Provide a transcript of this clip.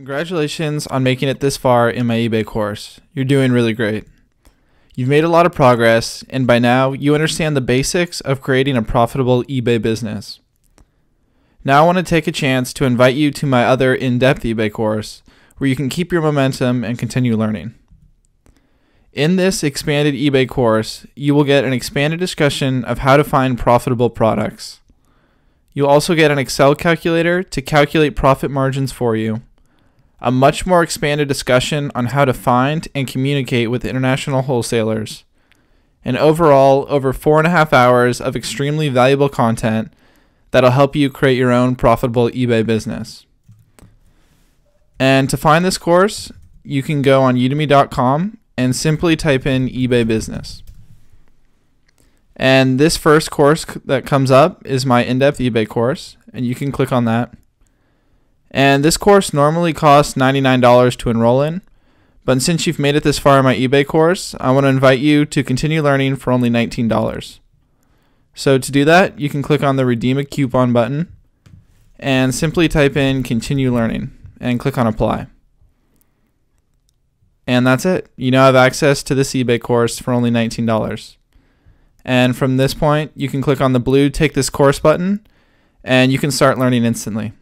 Congratulations on making it this far in my eBay course. You're doing really great. You've made a lot of progress, and by now you understand the basics of creating a profitable eBay business. Now I want to take a chance to invite you to my other in-depth eBay course, where you can keep your momentum and continue learning. In this expanded eBay course, you will get an expanded discussion of how to find profitable products. You'll also get an Excel calculator to calculate profit margins for you, a much more expanded discussion on how to find and communicate with international wholesalers, and overall over 4.5 hours of extremely valuable content that'll help you create your own profitable eBay business. And to find this course, you can go on udemy.com and simply type in eBay business. And this first course that comes up is my in-depth eBay course, and you can click on that. And this course normally costs $99 to enroll in, but since you've made it this far in my eBay course, I want to invite you to continue learning for only $19. So to do that, you can click on the Redeem a Coupon button and simply type in Continue Learning and click on Apply. And that's it. You now have access to this eBay course for only $19. And from this point, you can click on the blue Take This Course button and you can start learning instantly.